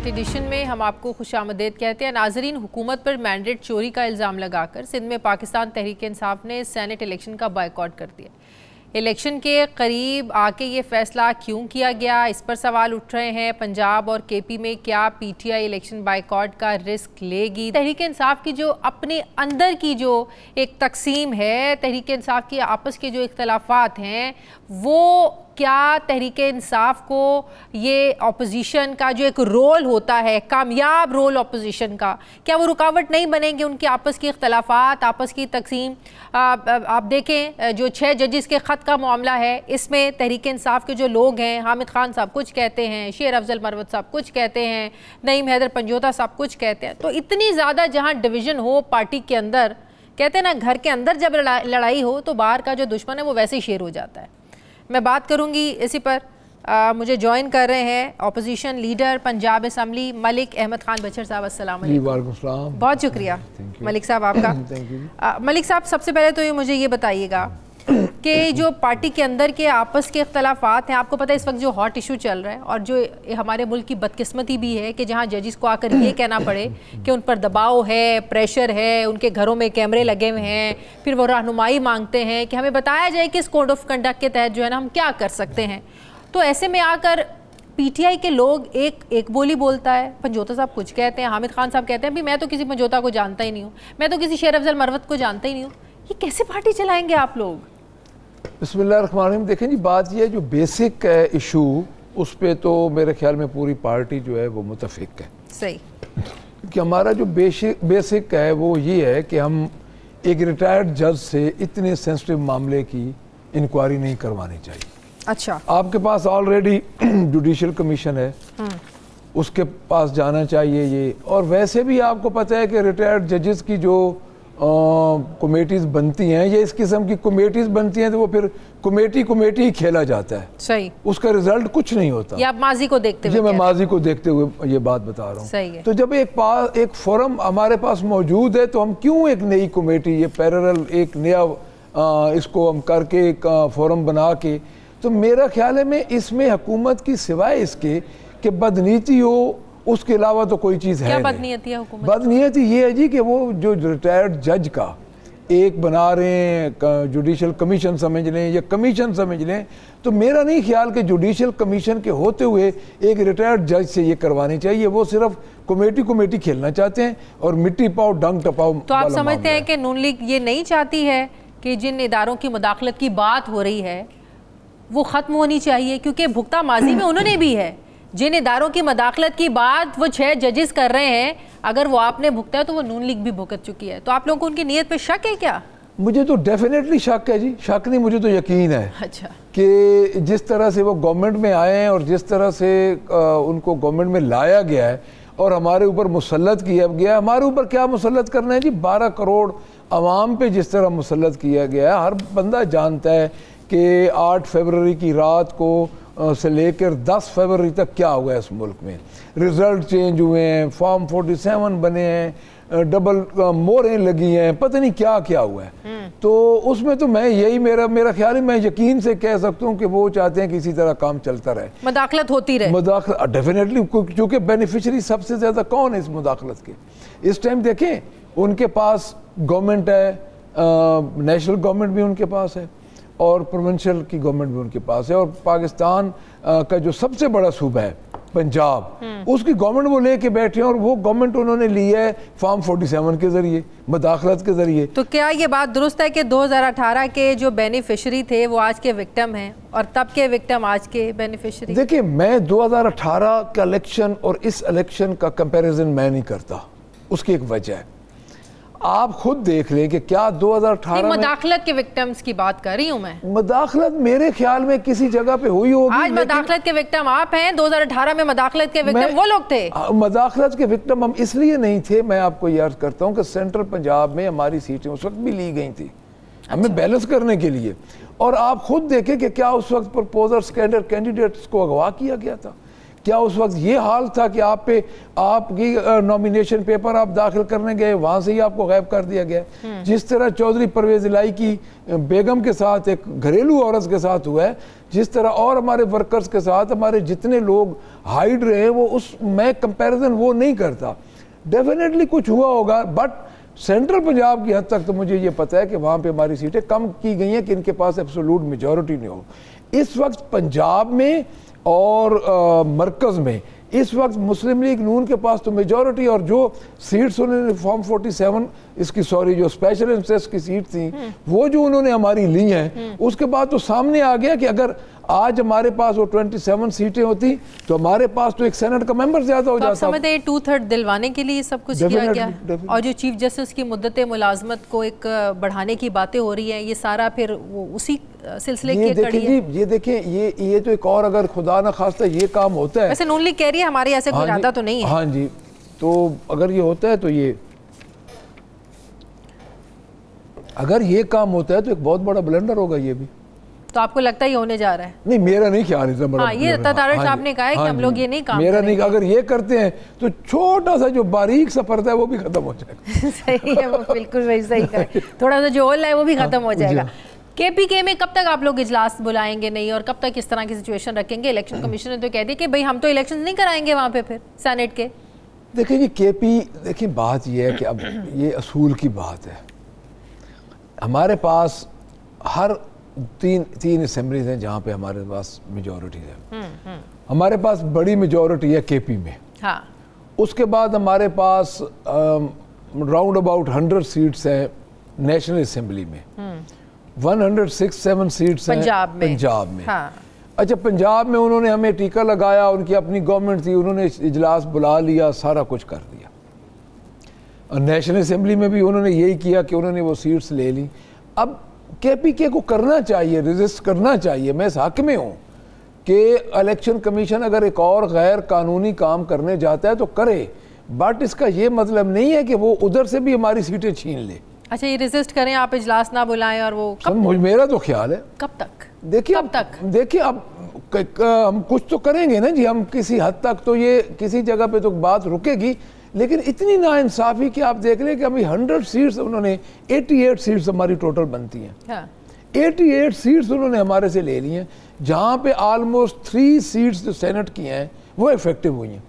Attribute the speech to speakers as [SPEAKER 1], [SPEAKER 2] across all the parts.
[SPEAKER 1] Night addition में हम आपको खुशामदीद कहते हैं। नाजरीन, हुकूमत पर मैंडेट चोरी का इल्ज़ाम लगाकर सिंध में पाकिस्तान तहरीक इंसाफ ने सेनेट इलेक्शन का बायकॉट कर दिया। इलेक्शन के करीब आके ये फैसला क्यों किया गया, इस पर सवाल उठ रहे हैं। पंजाब और केपी में क्या पीटीआई इलेक्शन बायकॉट का रिस्क लेगी? तहरीक इंसाफ की जो अपने अंदर की जो एक तकसीम है, तहरीक इंसाफ की आपस के जो इख्तलाफात हैं, वो क्या तहरीक इंसाफ को ये अपोजिशन का जो एक रोल होता है, कामयाब रोल अपोजिशन का, क्या वो रुकावट नहीं बनेंगे? उनके आपस के इख्तलाफात, आपस की तकसीम, आप देखें जो 6 जजेस के ख़त का मामला है, इसमें तहरीक इंसाफ के जो लोग हैं, हामिद खान साहब कुछ कहते हैं, शेर अफजल मरवत साहब कुछ कहते हैं, नईम हैदर पंजोता साहब कुछ कहते हैं। तो इतनी ज़्यादा जहाँ डिवीज़न हो पार्टी के अंदर, कहते हैं ना घर के अंदर जब लड़ाई हो तो बाहर का जो दुश्मन है वो वैसे ही शेर हो जाता है। मैं बात करूंगी इसी पर। मुझे ज्वाइन कर रहे हैं opposition leader Punjab assembly Malik Ahmad Khan Bachar sahab. अस्सलाम वालेकुम। बहुत शुक्रिया मलिक साहब आपका। मलिक साहब, सबसे पहले तो ये मुझे ये बताइएगा कि जो पार्टी के अंदर के आपस के इख्तलाफात हैं, आपको पता है इस वक्त जो हॉट इशू चल रहा है और जो हमारे मुल्क की बदकिस्मती भी है कि जहां जजिस को आकर ये कहना पड़े कि उन पर दबाव है, प्रेशर है, उनके घरों में कैमरे लगे हुए हैं, फिर वो रहनुमाई मांगते हैं कि हमें बताया जाए कि इस कोड ऑफ कंडक्ट के तहत जो है ना हम क्या कर सकते हैं। तो ऐसे में आकर पीटीआई के लोग एक बोली बोलता है, पंजोता साहब कुछ कहते हैं, हामिद खान साहब कहते हैं भी मैं तो किसी पंजोता को जानता ही नहीं हूँ, मैं तो किसी शेर अफजल मरवत को जानता ही नहीं हूँ। ये कैसे पार्टी चलाएंगे आप लोग?
[SPEAKER 2] बिस्मिल्लाहिर्रहमानिर्रहीम। देखें जी, बात यह है जो बेसिक इशू, उस पर तो मेरे ख्याल में पूरी पार्टी जो है वो मुतफिक है। सही। कि हमारा जो बेसिक है वो ये है कि हम एक रिटायर्ड जज से इतने सेंसिटिव मामले की इंक्वायरी नहीं करवानी चाहिए। अच्छा। आपके पास ऑलरेडी जुडिशल कमीशन है, उसके पास जाना चाहिए ये। और वैसे भी आपको पता है कि रिटायर्ड जजेस की जो कमेटीज बनती हैं, ये इस किस्म की कमेटीज बनती हैं तो वो फिर कमेटी ही खेला जाता है। सही। उसका रिजल्ट कुछ नहीं होता। ये आप माजी को देखते हुए? मैं माजी को देखते हुए ये बात बता रहा हूँ। सही है। तो जब एक फोरम हमारे पास मौजूद है तो हम क्यों एक नई कमेटी, ये पैरेलल एक नया इसको हम करके एक फोरम बना के, तो मेरा ख्याल है मैं इसमें हुकूमत की सिवाय इसके कि बदनीति हो, उसके अलावा तो कोई चीज़ है नहीं। क्या बदनीयती है हुकूमत? बदनीयती ये है जी कि वो जो रिटायर्ड जज का एक बना रहे हैं, जुडिशल कमीशन समझ लें या कमीशन समझ लें, तो मेरा नहीं ख्याल कि जुडिशल कमीशन के होते हुए एक रिटायर्ड जज से ये करवानी चाहिए। वो सिर्फ कमेटी खेलना चाहते हैं और मिट्टी पाओ डंग टपाओ। तो आप समझते हैं कि नून लीग ये नहीं चाहती है कि जिन इदारों की मुदाखलत की बात हो रही है वो ख़त्म होनी चाहिए? क्योंकि भुगता माजी में उन्होंने भी है, जिन इदारों की मदाखलत की बात वो 6 जजेस कर रहे हैं, अगर वो आपने भुगता है तो वो नून लीग भी भुगत चुकी है। तो आप लोगों को उनकी नीयत पे शक है क्या? मुझे तो डेफिनेटली शक है जी, शक नहीं, मुझे तो यकीन है। अच्छा। कि जिस तरह से वो गवर्नमेंट में आए हैं और जिस तरह से उनको गवर्नमेंट में लाया गया है और हमारे ऊपर मुसल्लत किया गया, हमारे ऊपर क्या मुसल्लत करना है जी? 12 करोड़ आवाम पे जिस तरह मुसल्लत किया गया है, हर बंदा जानता है कि 8 फरवरी की रात को से लेकर 10 फरवरी तक क्या हुआ है इस मुल्क में। रिजल्ट चेंज हुए हैं, फॉर्म 47 बने हैं, डबल मोहरें लगी हैं, पता नहीं क्या क्या हुआ है। तो उसमें तो मैं यही मेरा ख्याल है, मैं यकीन से कह सकता हूँ कि वो चाहते हैं कि इसी तरह काम चलता रहे, मदाखलत होती रहे। मदाखलत डेफिनेटली, क्योंकि बेनिफिशरी सबसे ज़्यादा कौन है इस मदाखलत के? इस टाइम देखें उनके पास गवर्नमेंट है, नेशनल गवर्नमेंट भी उनके पास है और प्रोविंशियल की गवर्नमेंट भी उनके पास है, और पाकिस्तान का जो सबसे बड़ा सूबा है पंजाब, उसकी गवर्नमेंट वो लेके बैठे हैं और वो गवर्नमेंट उन्होंने ली है फॉर्म 47 के जरिए, मदाखलत के जरिए। तो क्या ये बात दुरुस्त है कि 2018 के जो बेनिफिशरी थे वो आज के विक्टिम हैं और तब के विक्टिम आज के बेनिफिशरी? देखिए, मैं 2018 का इलेक्शन और इस इलेक्शन का कंपैरिजन मैं नहीं करता। उसकी एक वजह है, आप खुद देख लें कि क्या 2018 मदाखलत के विक्टिम्स की बात कर रही हूं मैं। मदाखलत मेरे ख्याल में किसी जगह पे हुई होगी। आज मदाखलत के विक्टिम आप हैं, 2018 में मदाखलत के विक्टिम वो लोग थे। मदाखलत के विक्टिम हम इसलिए नहीं थे, मैं आपको याद करता हूं कि सेंट्रल पंजाब में हमारी सीटें उस वक्त भी ली गई थी हमें बैलेंस करने के लिए। और आप खुद देखें कि क्या उस वक्त प्रपोजर्स कैंडिडेट्स को अगवा किया गया था, क्या उस वक्त ये हाल था कि आप पे आपकी नॉमिनेशन पेपर आप दाखिल करने गए, वहाँ से ही आपको गायब कर दिया गया? जिस तरह चौधरी परवेज इलाही की बेगम के साथ, एक घरेलू औरत के साथ हुआ है, जिस तरह और हमारे वर्कर्स के साथ हमारे जितने लोग हाइड रहे, वो उस मैं कंपैरिजन वो नहीं करता। डेफिनेटली कुछ हुआ होगा, बट सेंट्रल पंजाब की हद तक तो मुझे ये पता है कि वहाँ पे हमारी सीटें कम की गई हैं कि इनके पास एब्सोल्यूट मेजॉरिटी नहीं हो। इस वक्त पंजाब में और मरकज़ में इस वक्त मुस्लिम लीग नून के पास तो मेजॉरिटी, और जो सीट्स उन्होंने फॉर्म 47 इसकी जो स्पेशल इंटरेस्ट की सीट थी वो जो उन्होंने हमारी ली हैं, उसके बाद तो सामने आ गया कि अगर आज हमारे पास वो 27 सीटें होती तो हमारे पास तो एक सेनेट का मेंबर ज्यादा हो जाता।
[SPEAKER 1] समझते हैं 2/3 दिलवाने के लिए सब कुछ किया गया, और जो चीफ जस्टिस की मुद्दत मुलाजमत को एक बढ़ाने की बातें हो रही हैं, ये सारा फिर वो उसी सिलसिले की कड़ी है।
[SPEAKER 2] ये देखें, ये तो एक और, अगर खुदा ना खास्ता ये काम होता है,
[SPEAKER 1] वैसे नून लीग कह रही है हमारे ऐसे कोई इरादा तो नहीं है।
[SPEAKER 2] हाँ जी, तो अगर ये होता है तो ये, अगर ये काम होता है तो एक बहुत बड़ा ब्लंडर होगा ये भी।
[SPEAKER 1] तो आपको लगता है ये होने जा रहा है?
[SPEAKER 2] नहीं, मेरा नहीं ख्याल है।
[SPEAKER 1] हाँ, ये तारड़ साहब ने कहा है कि हम लोग ये नहीं काम
[SPEAKER 2] मेरा नहीं, अगर ये करते हैं तो छोटा सा जो बारीक सा पर्दा है वो भी खत्म हो जाएगा।
[SPEAKER 1] सही है, वो बिल्कुल वही सही कहा, थोड़ा सा जो होल है वो भी खत्म हो जाएगा। केपीके में कब तक आप लोग इजलास बुलाएंगे नहीं, और कब तक इस तरह की सिचुएशन रखेंगे? इलेक्शन कमीशन ने तो कह दिया कि भाई हम तो इलेक्शन नहीं कराएंगे वहाँ पे फिर सेनेट के।
[SPEAKER 2] देखिए जी, केपी, देखिए बात ये है कि अब ये असूल की बात है, हमारे पास हर तीन असेंबलीज हैं जहाँ पे हमारे पास मेजॉरिटी है। हमारे पास बड़ी मेजॉरिटी है केपी में।
[SPEAKER 1] हाँ।
[SPEAKER 2] उसके बाद हमारे पास राउंड अबाउट 100 सीट्स हैं नेशनल असेंबली में, 106-7 सीट्स हैं पंजाब में।
[SPEAKER 1] हाँ।
[SPEAKER 2] अच्छा, पंजाब में उन्होंने हमें टीका लगाया, उनकी अपनी गवर्नमेंट थी, उन्होंने इजलास बुला लिया, सारा कुछ कर दिया। और नेशनल असेंबली में भी उन्होंने यही किया कि उन्होंने वो सीट्स ले ली। अब केपीके को करना चाहिए, रेजिस्ट करना चाहिए, मैं इस हक में हूँ कि इलेक्शन कमीशन अगर एक और गैर कानूनी काम करने जाता है तो करे, बट इसका ये मतलब नहीं है कि वो उधर से भी हमारी सीटें छीन ले।
[SPEAKER 1] अच्छा, ये रेजिस्ट करें, आप इजलास ना बुलाएं, और वो
[SPEAKER 2] मेरा तो ख्याल है
[SPEAKER 1] कब तक?
[SPEAKER 2] देखिए अब हम कुछ तो करेंगे ना जी, हम किसी हद तक तो ये किसी जगह पे तो बात रुकेगी, लेकिन इतनी नाइंसाफी कि आप देख लें कि अभी 100 सीट्स उन्होंने 88 सीट्स हमारी टोटल बनती हैं। हाँ। 88 सीट्स उन्होंने हमारे से ले ली हैं, जहाँ पे ऑलमोस्ट 3 सीट्स जो सेनेट की हैं वो इफेक्टिव हुई हैं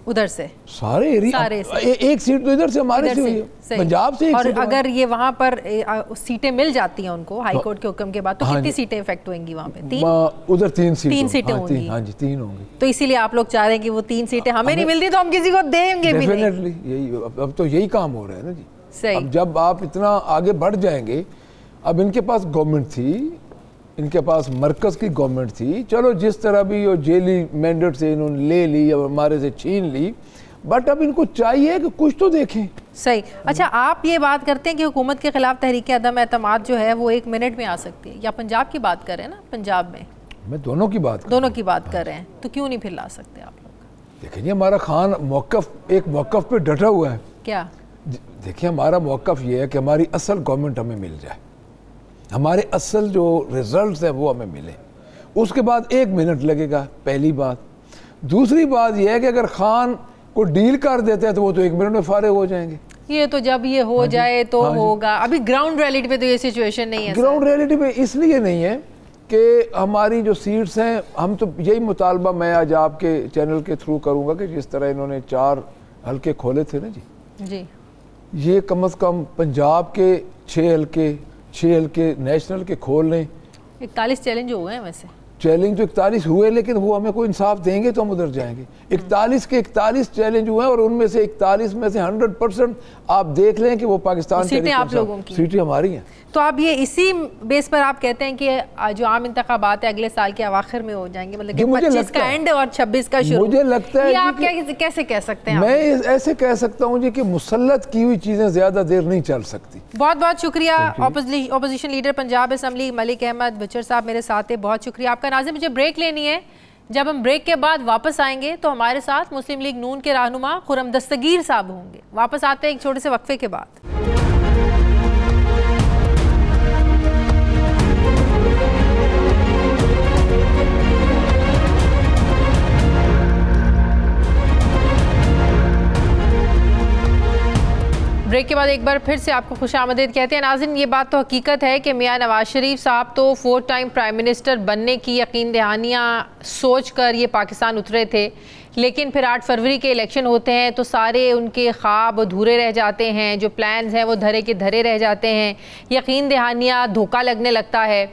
[SPEAKER 1] उधर से,
[SPEAKER 2] सारे एरिया। एक सीट तो इधर से हमारे से हुई है, पंजाब से।
[SPEAKER 1] और अगर ये वहाँ पर सीटें मिल जाती हैं उनको हाई कोर्ट के हुक्म के बाद, तो कितनी सीटें इफेक्ट होंगी वहाँ पे? 3?
[SPEAKER 2] उधर 3
[SPEAKER 1] सीटें होंगी।
[SPEAKER 2] हाँ जी, 3 होंगी।
[SPEAKER 1] तो इसीलिए आप लोग चाह रहे हैं कि वो 3 सीटें हमें नहीं मिलती तो हम किसी को देंगे भी नहीं।
[SPEAKER 2] यही अब तो यही काम हो रहा है ना जी।
[SPEAKER 1] सही।
[SPEAKER 2] अब जब आप इतना आगे बढ़ जाएंगे, अब इनके पास गवर्नमेंट थी, इनके पास मरकज़ की गवर्नमेंट थी, चलो जिस तरह भी वो जेली मैंडेट से इन्होंने ले ली और हमारे से छीन ली, बट अब इनको चाहिए कि कुछ तो देखें।
[SPEAKER 1] सही। अच्छा, आप ये बात करते हैं कि हुकूमत के खिलाफ तहरीक अदम एतमाद जो है वो 1 मिनट में आ सकती है, या पंजाब की बात कर रहे हैं ना? पंजाब में
[SPEAKER 2] मैं दोनों की बात
[SPEAKER 1] कर रहे हैं, तो क्यों नहीं फिर ला सकते आप लोग?
[SPEAKER 2] देखिए, हमारा खान एक मौक़िफ़ पे डटा हुआ है।
[SPEAKER 1] क्या?
[SPEAKER 2] देखिए, हमारा मौक़िफ़ ये है कि हमारी असल गवर्नमेंट हमें मिल जाए, हमारे असल जो रिजल्ट्स हैं वो हमें मिले, उसके बाद 1 मिनट लगेगा, पहली बात। दूसरी बात यह है कि अगर खान को डील कर देते हैं तो वो तो 1 मिनट में फारिग हो जाएंगे।
[SPEAKER 1] ये तो जब ये हो जाए तो होगा, अभी ग्राउंड रियलिटी पे तो ये सिचुएशन नहीं है।
[SPEAKER 2] ग्राउंड रियलिटी पे इसलिए नहीं है कि हमारी जो सीट्स हैं, हम तो यही मुतालबा मैं आज आपके चैनल के थ्रू करूँगा कि जिस तरह इन्होंने 4 हल्के खोले थे ना जी, ये कम अज़ कम पंजाब के 6 हल्के नेशनल के खोल लें।
[SPEAKER 1] 41 चैलेंज हो गए हैं वैसे।
[SPEAKER 2] चैलेंज तो 41 हुए, लेकिन वो हमें कोई इंसाफ देंगे तो हम उधर जाएंगे। 41 के 41 चैलेंज हुए हैं, और उनमें से 41 में से 100% आप देख लें कि वो पाकिस्तान
[SPEAKER 1] सीटें आप लोगों की,
[SPEAKER 2] सीटें हमारी हैं।
[SPEAKER 1] तो आप ये इसी बेस पर आप कहते हैं कि जो आम इंतखाबात है अगले साल के अवाखिर में हो जाएंगे, मतलब कि 25 का एंड और 26 का शुरू?
[SPEAKER 2] मुझे लगता है
[SPEAKER 1] आप कैसे कह सकते हैं?
[SPEAKER 2] मैं ऐसे कह सकता हूँ जी कि मुसल्लत की हुई चीज़ें ज़्यादा देर नहीं चल सकती।
[SPEAKER 1] बहुत बहुत शुक्रिया opposition leader Punjab assembly Malik Ahmad Bachar sahab मेरे साथ है, बहुत शुक्रिया आपका। नाज़िम, मुझे ब्रेक लेनी है, जब हम ब्रेक के बाद वापस आएंगे तो हमारे साथ मुस्लिम लीग नून के रहनुमा खुर्रम दस्तगीर साहब होंगे। वापस आते हैं एक छोटे से वक्फे के बाद। ब्रेक के बाद एक बार फिर से आपको खुशामदीद कहते हैं। नाज़रीन, ये बात तो हकीकत है कि मियां नवाज शरीफ साहब तो 4 टाइम प्राइम मिनिस्टर बनने की यकीन दहानियाँ सोच कर ये पाकिस्तान उतरे थे, लेकिन फिर 8 फरवरी के इलेक्शन होते हैं तो सारे उनके ख्वाब अधूरे रह जाते हैं, जो प्लान्स हैं वो धरे के धरे रह जाते हैं, यकीन दहानियाँ धोखा लगने लगता है।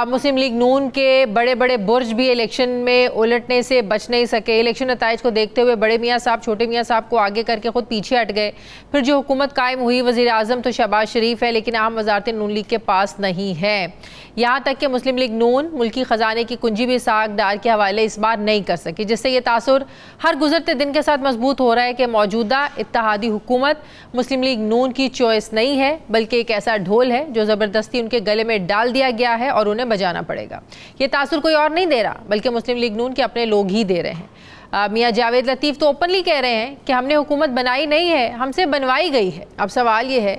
[SPEAKER 1] मुस्लिम लीग नून के बड़े बड़े बुर्ज भी इलेक्शन में उलटने से बच नहीं सके। इलेक्शन नताइज को देखते हुए बड़े मियाँ साहब छोटे मियाँ साहब को आगे करके ख़ुद पीछे हट गए। फिर जो हुकूमत कायम हुई, वज़ीर आज़म तो शहबाज शरीफ है, लेकिन अहम वज़ारतें नून लीग के पास नहीं है। यहाँ तक कि मुस्लिम लीग नून मुल्की ख़जाने की कुंजी भी साग डार के हवाले इस बार नहीं कर सकी, जिससे ये तासुर हर गुजरते दिन के साथ मजबूत हो रहा है कि मौजूदा इत्तेहादी हुकूमत मुस्लिम लीग नून की चॉइस नहीं है, बल्कि एक ऐसा ढोल है जो ज़बरदस्ती उनके गले में डाल दिया गया है और उन्हें बजाना पड़ेगा। ये तासुर कोई और नहीं दे रहा, बल्कि मुस्लिम लीग नून के अपने लोग ही दे रहे हैं। मियाँ जावेद लतीफ़ तो ओपनली कह रहे हैं कि हमने हुकूमत बनाई नहीं है, हमसे बनवाई गई है। अब सवाल ये है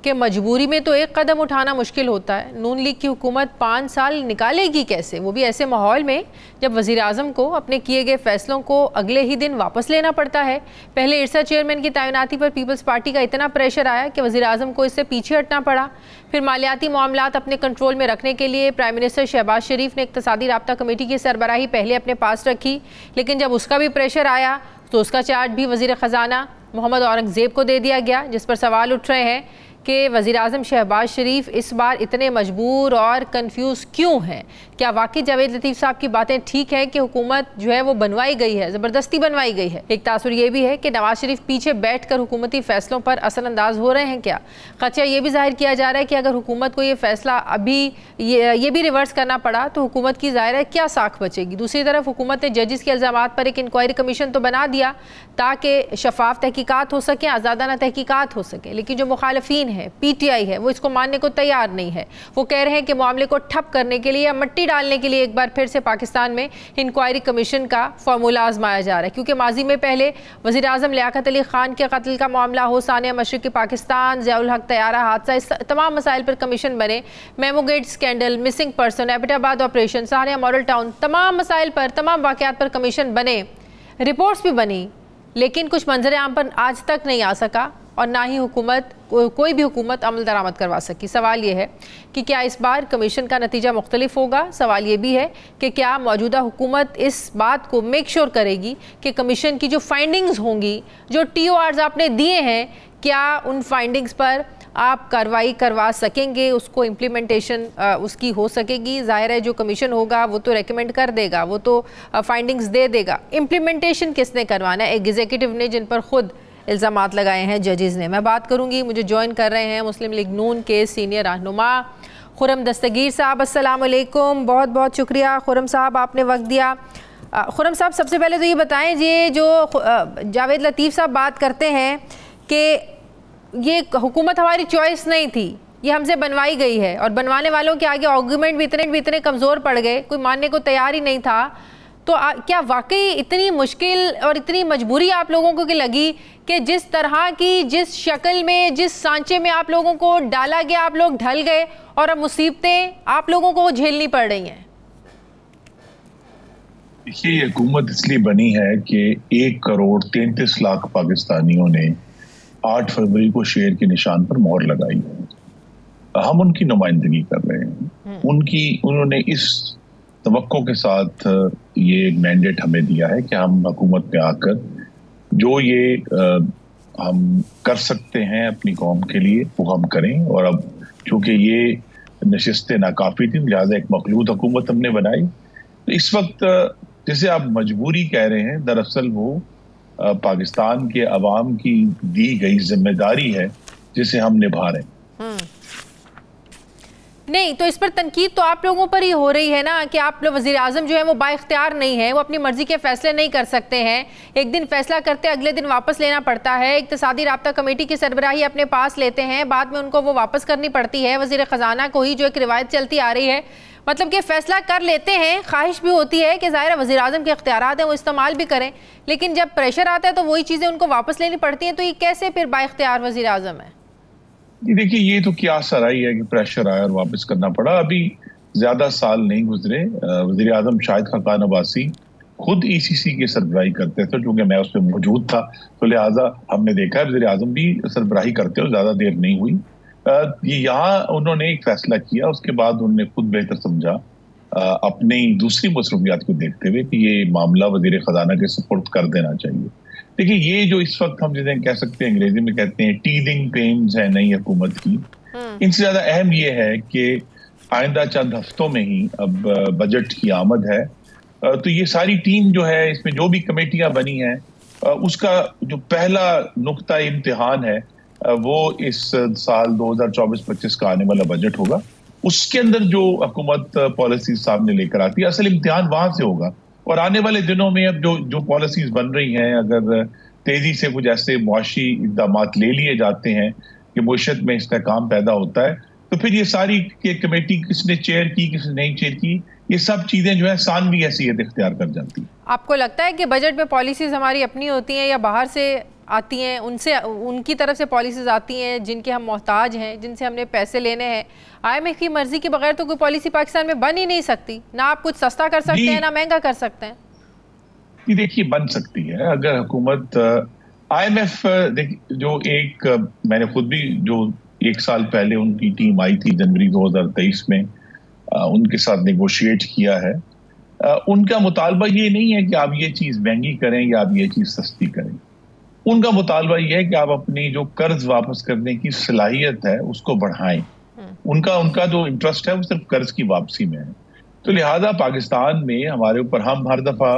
[SPEAKER 1] कि मजबूरी में तो एक कदम उठाना मुश्किल होता है। नून लीग की हुकूमत 5 साल निकालेगी कैसे, वो भी ऐसे माहौल में जब वज़ीर आज़म को अपने किए गए फैसलों को अगले ही दिन वापस लेना पड़ता है। पहले इरसा चेयरमैन की तैनाती पर पीपल्स पार्टी का इतना प्रेशर आया कि वज़ीर आज़म को इससे पीछे हटना पड़ा। फिर मालियाती मामलात अपने कंट्रोल में रखने के लिए प्राइम मिनिस्टर शहबाज शरीफ ने इक़्तिसादी राब्ता कमेटी की सरबराही पहले अपने पास रखी, लेकिन जब उसका भी प्रेशर आया तो उसका चार्ज भी वज़ीर ख़जाना मोहम्मद औरंगज़ेब को दे दिया गया, जिस पर सवाल उठ रहे हैं कि वज़ीर आज़म शहबाज शरीफ इस बार इतने मजबूर और कंफ्यूज क्यों हैं। क्या वाकई जावेद लतीफ़ साहब की बातें ठीक है कि हुकूमत जो है वो बनवाई गई है, ज़बरदस्ती बनवाई गई है। एक तासुर ये भी है कि नवाज शरीफ पीछे बैठ कर हुकूमती फ़ैसलों पर असरअंदाज हो रहे हैं। क्या खदशा ये भी जाहिर किया जा रहा है कि अगर हुकूमत को ये फ़ैसला अभी ये भी रिवर्स करना पड़ा तो हुकूमत की ज़ाहिर है क्या साख बचेगी। दूसरी तरफ हुकूमत ने जजेस के इल्ज़ामात पर एक इंक्वायरी कमीशन तो बना दिया ताकि शफाफ तहकीकात हो सकें, आज़ादाना तहकीकात हो सकें, लेकिन जो मुखालिफिन है, पीटीआई है, वो इसको मानने को तैयार नहीं है। वो कह रहे हैं कि मामले को ठप करने के लिए या मट्टी डालने के लिए एक बार फिर से पाकिस्तान में इंक्वायरी कमीशन का फॉर्मूला आजमाया जा रहा है, क्योंकि माजी में पहले वज़ीर आज़म लियाकत अली खान के कत्ल का मामला हो, सानिया मशरिकी पाकिस्तान, ज़ियाउल हक तैयारा हादसा, इस तमाम मसाइल पर कमीशन बने। Memo gate scandal, missing person, Abbottabad operation, Sania model town, तमाम मसाइल पर, तमाम वाक़यात पर कमीशन बने, रिपोर्ट्स भी बनी, लेकिन कुछ मंजर आम पर आज तक नहीं आ सका और ना ही हुकूमत कोई भी हुकूमत अमल दरामद करवा सकी। सवाल ये है कि क्या इस बार कमीशन का नतीजा मुख्तलिफ होगा। सवाल ये भी है कि क्या मौजूदा हुकूमत इस बात को मेक श्योर करेगी कि कमीशन की जो फाइंडिंग्स होंगी, जो TORs आपने दिए हैं, क्या उन फाइंडिंग्स पर आप कार्रवाई करवा सकेंगे, उसको इम्प्लीमेंटेशन उसकी हो सकेगी। ज़ाहिर है जो कमीशन होगा वो तो रेकमेंड कर देगा, वो तो फाइंडिंग्स दे देगा, इम्प्लीमेंटेशन किसने करवाना है? एग्जीक्यूटिव ने, जिन पर खुद इल्ज़ामात लगाए हैं जजेज़ ने। मैं बात करूंगी, मुझे ज्वाइन कर रहे हैं मुस्लिम लीग नून के सीनियर रहनुमा खुरम दस्तगीर साहब। अस्सलाम वालेकुम, बहुत बहुत शुक्रिया खुरम साहब, आपने वक्त दिया। खुरम साहब, सबसे पहले तो ये बताएं, ये जो जावेद लतीफ़ साहब बात करते हैं कि ये हुकूमत हमारी चॉइस नहीं थी, ये हमसे बनवाई गई है, और बनवाने वालों के आगे आर्गूमेंट भी इतने कमज़ोर पड़ गए, कोई मानने को तैयार ही नहीं था, तो क्या वाकई इतनी मुश्किल और इतनी मजबूरी आप लोगों को लगी कि जिस तरह की, जिस शक्ल में, जिस सांचे में आप लोगों को डाला गया, आप लोग ढल गए और अब मुसीबतें आप लोगों को झेलनी पड़ रही हैं?
[SPEAKER 3] देखिए, ये हुकूमत इसलिए बनी है कि 1,33,00,000 पाकिस्तानियों ने 8 फरवरी को शेर के निशान पर मोहर लगाई। हम उनकी नुमाइंदगी कर रहे हैं। उन्होंने इस तवक्को के साथ ये मैंडेट हमें दिया है कि हम हुकूमत में आकर जो ये हम कर सकते हैं अपनी कौम के लिए वो हम करें। और अब चूंकि ये नशिस्तें नाकाफी थी, लिहाजा एक मखलूत हुकूमत हमने बनाई। तो इस वक्त जिसे आप मजबूरी कह रहे हैं, दरअसल वो पाकिस्तान के अवाम की दी गई जिम्मेदारी है जिसे हम निभा रहे हैं।
[SPEAKER 1] नहीं तो इस पर तनकीद तो आप लोगों पर ही हो रही है ना कि आप लोग, वज़ीर आज़म जो है वो बाइख्तियार नहीं है, वो अपनी मर्जी के फैसले नहीं कर सकते हैं। एक दिन फैसला करते अगले दिन वापस लेना पड़ता है। इक़्तिसादी राब्ता कमेटी की सरबराही अपने पास लेते हैं, बाद में उनको वो वापस करनी पड़ती है वज़ीर ख़जाना को ही, जो एक रिवायत चलती आ रही है। मतलब कि फ़ैसला कर लेते हैं, ख्वाहिश भी होती है कि ज़ाहिर वज़ीर आज़म के इख्तियारात हैं वो इस्तेमाल भी करें, लेकिन जब प्रेशर आता है तो वही चीज़ें उनको वापस लेनी पड़ती हैं। तो ये कैसे फिर बाइख्तियार वज़ीर आज़म है?
[SPEAKER 3] देखिए, ये तो क्या सराई है कि प्रेशर आया और वापस करना पड़ा। अभी ज्यादा साल नहीं गुजरे, वज़ीर आज़म शाहिद खाकान अब्बासी खुद ईसीसी की सरबराही करते थे, क्योंकि मैं उस पर मौजूद था, तो लिहाजा हमने देखा वज़ीर आज़म भी सरबराही करते हो, ज्यादा देर नहीं हुई। यहाँ उन्होंने एक फैसला किया, उसके बाद उन्होंने खुद बेहतर समझा अपनी दूसरी मसरूफियात को देखते हुए कि ये मामला वज़ीर खजाना के सुपुर्द कर देना चाहिए। देखिए, ये जो इस वक्त हम जिन्हें कह सकते हैं, अंग्रेजी में कहते हैं टीदिंग पेन्स है नई हुकूमत की, इनसे ज्यादा अहम ये है कि आइंदा चंद हफ्तों में ही अब बजट की आमद है। तो ये सारी टीम जो है, इसमें जो भी कमेटियां बनी हैं, उसका जो पहला नुक्ता इम्तिहान है वो इस साल 2024-25 का आने वाला बजट होगा। उसके अंदर जो हुकूमत पॉलिसी सामने लेकर आती है, असल इम्तिहान वहां से होगा। और आने वाले दिनों में अब जो पॉलिसीज बन रही हैं, अगर तेजी से कुछ ऐसे मुआशी इक़दाम ले लिए जाते हैं कि मुआशरत में इस्तेहकाम पैदा होता है, तो फिर ये सारी कमेटी किसने चेयर की, किसने नहीं चेयर की, ये सब चीजें जो है सानवी हैसियत इख्तियार कर जाती है।
[SPEAKER 1] आपको लगता है कि बजट में पॉलिसीज हमारी अपनी होती हैं या बाहर से आती हैं, उनसे उनकी तरफ से पॉलिसीज आती हैं जिनके हम मोहताज हैं, जिनसे हमने पैसे लेने हैं? IMF की मर्जी के बगैर तो कोई पॉलिसी पाकिस्तान में बन ही नहीं सकती। ना आप कुछ सस्ता कर सकते हैं, ना महंगा कर सकते हैं।
[SPEAKER 3] देखिए, बन सकती है अगर हुकूमत IMF जो एक मैंने खुद भी जो 1 साल पहले उनकी टीम आई थी जनवरी 2023 में, उनके साथ नेगोशिएट किया है। उनका मुतालबा ये नहीं है कि आप ये चीज महंगी करें या आप ये चीज सस्ती करें। उनका मुतालबा ये है कि आप अपनी जो कर्ज वापस करने की सलाहियत है उसको बढ़ाएं। उनका जो इंटरेस्ट है वो सिर्फ कर्ज की वापसी में है। तो लिहाजा पाकिस्तान में हमारे ऊपर हम हर दफा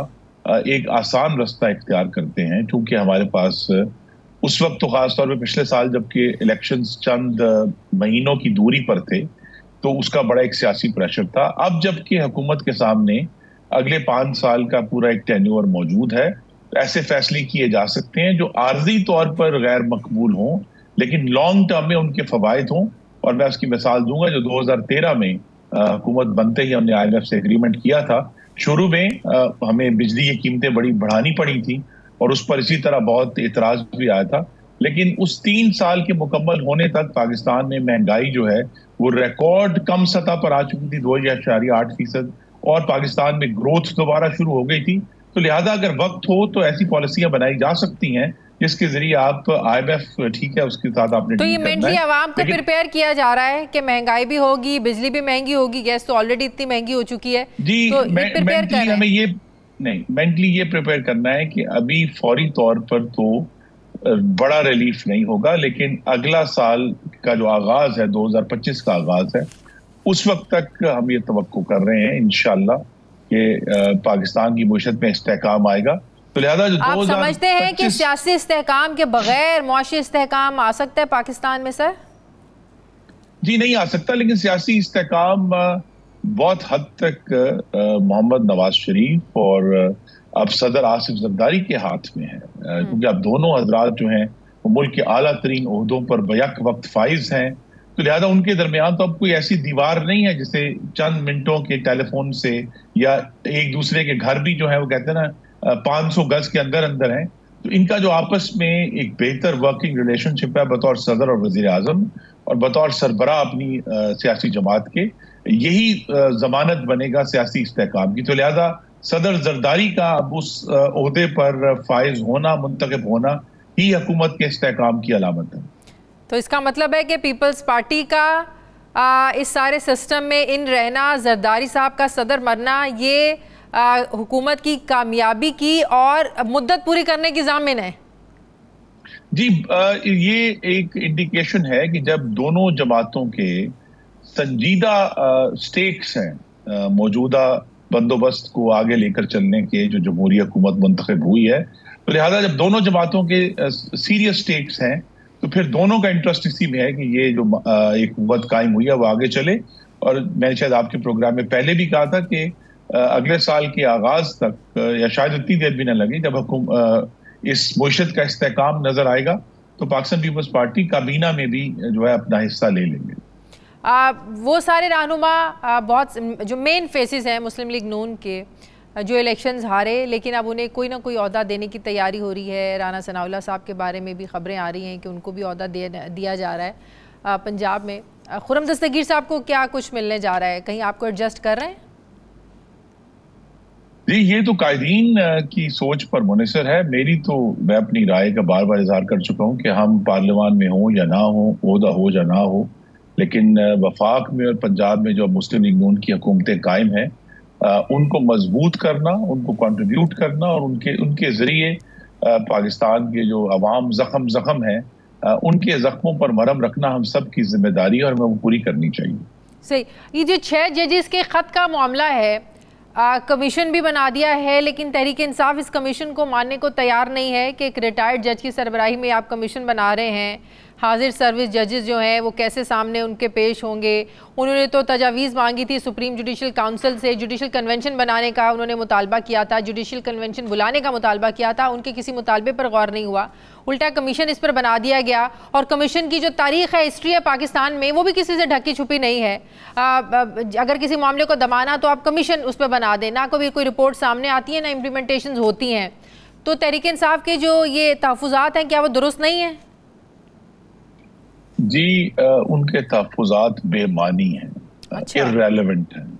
[SPEAKER 3] एक आसान रास्ता इख्तियार करते हैं, क्योंकि हमारे पास उस वक्त तो खासतौर पर पिछले साल जबकि इलेक्शंस चंद महीनों की दूरी पर थे, तो उसका बड़ा एक सियासी प्रेशर था। अब जबकि हुकूमत के सामने अगले 5 साल का पूरा एक टेन्योर मौजूद है, तो ऐसे फैसले किए जा सकते हैं जो आर्जी तौर पर गैर मकबूल हों, लेकिन लॉन्ग टर्म में उनके फवायद हों। और मैं उसकी मिसाल दूंगा, जो 2013 में हुकूमत बनते ही हमने IMF से एग्रीमेंट किया था। शुरू में हमें बिजली की कीमतें बड़ी बढ़ानी पड़ी थी और उस पर इसी तरह बहुत एतराज भी आया था, लेकिन उस 3 साल के मुकम्मल होने तक पाकिस्तान में महंगाई जो है वो रिकॉर्ड कम सतह पर आ चुकी थी, 2.8%, और पाकिस्तान में ग्रोथ दोबारा शुरू हो गई थी। तो लिहाजा अगर वक्त हो तो ऐसी पॉलिसियां बनाई जा सकती हैं जिसके जरिए आप IMF, ठीक है, उसके साथ आपने
[SPEAKER 1] तो ये मेंटली आवाम को प्रिपेयर किया जा रहा है कि महंगाई भी होगी, बिजली भी महंगी होगी, गैस तो ऑलरेडी इतनी महंगी हो चुकी है।
[SPEAKER 3] जी,
[SPEAKER 1] तो
[SPEAKER 3] मेंटली हमें ये नहीं, मेंटली ये प्रिपेयर करना है कि अभी फौरी तौर पर तो बड़ा रिलीफ नहीं होगा, लेकिन अगला साल का जो आगाज है, 2025 का आगाज है, उस वक्त तक हम ये तवक्को कर रहे हैं इंशाल्लाह कि पाकिस्तान की मुआशरत में इस्तेहकाम आएगा। तो लिहाजा जो
[SPEAKER 1] आप समझते हैं कि सियासी इस्तेहकाम के बगैर मुआशी इस्तेहकाम आ सकता है पाकिस्तान में? सर
[SPEAKER 3] जी, नहीं आ सकता, लेकिन सियासी इस्तेहकाम बहुत हद तक मोहम्मद नवाज शरीफ और अब सदर आसिफ जरदारी के हाथ में है, क्योंकि अब दोनों हजरात जो हैं वो मुल्क के आला तरीन ओहदों पर बैक वक्त फाइज हैं। तो लिहाजा उनके दरमियान तो अब कोई ऐसी दीवार नहीं है जिसे चंद मिनटों के टेलीफोन से, या एक दूसरे के घर भी जो है वो कहते हैं ना 500 गज के अंदर अंदर हैं। तो इनका जो आपस में एक बेहतर वर्किंग रिलेशनशिप है बतौर सदर और वजीर आजम और बतौर सरबराह अपनी सियासी जमात के, यही जमानत बनेगा सियासी इस्तेहकाम की। तो लिहाजा सदर जरदारी का अब उस ओहदे पर फाइज होना, मुंतखब होना ही हुकूमत के इस्तेहकाम की अलामत है।
[SPEAKER 1] तो इसका मतलब है कि पीपल्स पार्टी का इस सारे सिस्टम में इन रहना, जरदारी साहब का सदर मरना, ये हुकूमत की कामयाबी की और मुद्दत पूरी करने की जामिन है।
[SPEAKER 3] जी, ये एक इंडिकेशन है कि जब दोनों जमातों के संजीदा स्टेक्स हैं मौजूदा बंदोबस्त को आगे लेकर चलने के, जो जमहूरी हुकूमत मुंतखब हुई है, तो लिहाजा जब दोनों जमातों के सीरियस स्टेक्स हैं तो फिर दोनों का इंटरेस्ट इसी में है कि ये जो एक हुकूमत कायम हुई है वो आगे चले। और मैंने शायद आपके प्रोग्राम में पहले भी कहा था कि अगले साल के आगाज तक, या शायद इतनी देर भी ना लगे, जब इस मुआशरत का इस्तेहकाम नजर आएगा तो पाकिस्तान पीपल्स पार्टी काबीना में भी जो है अपना हिस्सा ले लेंगे।
[SPEAKER 1] वो सारे रहनुमा बहुत जो मेन फेसेस हैं मुस्लिम लीग नून के, जो इलेक्शंस हारे लेकिन अब उन्हें कोई ना कोई ओहदा देने की तैयारी हो रही है। राना सनाउल्लाह साहब के बारे में भी खबरें आ रही हैं कि उनको भी ओहदा दिया जा रहा है पंजाब में। खुर्रम दस्तगीर साहब को क्या कुछ मिलने जा रहा है? कहीं आपको एडजस्ट कर रहे हैं?
[SPEAKER 3] जी, ये तो कायदीन की सोच पर मुनसर है। मैं अपनी राय का बार बार इजहार कर चुका हूँ कि हम पार्लियामान में हो या ना हो, ओहदा हो या ना हो, लेकिन वफाक में और पंजाब में जो मुस्लिम लीग नून की हुकूमतें कायम हैं, उनको मजबूत करना, उनको कंट्रीब्यूट करना और उनके जरिए पाकिस्तान के जो अवाम जख्म है, उनके जख्मों पर मरहम रखना हम सब की जिम्मेदारी है और हमें वो पूरी करनी चाहिए।
[SPEAKER 1] सही। ये जो 6 जजेस के खत का मामला है, कमीशन भी बना दिया है, लेकिन तहरीक इंसाफ इस कमीशन को मानने को तैयार नहीं है कि एक रिटायर्ड जज की सरबराही में आप कमीशन बना रहे हैं। हाजिर सर्विस जजेस जो हैं वो कैसे सामने उनके पेश होंगे। उन्होंने तो तजावीज़ मांगी थी सुप्रीम जुडिशल काउंसिल से, जुडिशल कन्वेंशन बनाने का उन्होंने मुतालबा किया था, जुडिशल कन्वेंशन बुलाने का मुतालबा किया था, उनके किसी मुतालबे पर गौर नहीं हुआ, उल्टा कमीशन इस पर बना दिया गया। और कमीशन की जो तारीख है, हिस्ट्री है पाकिस्तान में, वो भी किसी से ढकी छुपी नहीं है। अगर किसी मामले को दबाना तो आप कमीशन उस पर बना दें, ना कोई रिपोर्ट सामने आती है, ना इम्प्लीमेंटेशन होती हैं। तो तहरीक इंसाफ के जो ये तहफ़्फ़ुज़ात हैं, क्या वो दुरुस्त नहीं है?
[SPEAKER 3] जी, उनके तहफ़्फ़ुज़ात बेमानी हैं, इर्रेलेवेंट हैं,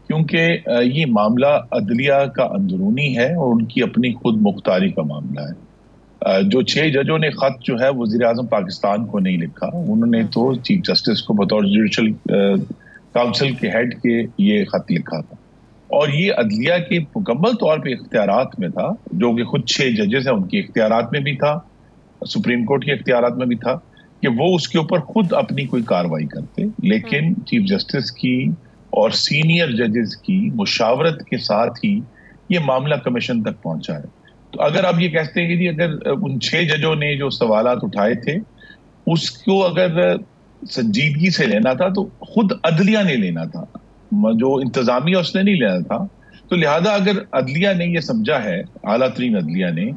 [SPEAKER 3] क्योंकि ये मामला अदलिया का अंदरूनी है और उनकी अपनी खुद मुख्तारी का मामला है। जो 6 जजों ने खत जो है वज़ीर-ए-आज़म पाकिस्तान को नहीं लिखा, उन्होंने तो चीफ जस्टिस को बतौर जुडिशल काउंसिल के हेड के ये खत लिखा था और ये अदलिया के मुकम्मल तौर पे इख्तियारात में था, जो कि खुद 6 जजेस हैं उनके इख्तियारात में भी था, सुप्रीम कोर्ट के इख्तियारात में भी था कि वो उसके ऊपर खुद अपनी कोई कार्रवाई करते, लेकिन चीफ जस्टिस की और सीनियर जजेस की मुशावरत के साथ ही ये मामला कमीशन तक पहुंचा है। तो अगर आप ये कहते हैं कि जी अगर उन 6 जजों ने जो सवालात उठाए थे उसको अगर संजीदगी से लेना था तो खुद अदलिया ने लेना था, जो इंतजामिया उसने नहीं लेना था। तो लिहाजा अगर अदलिया ने ये समझा है, आला तरीन अदलिया ने,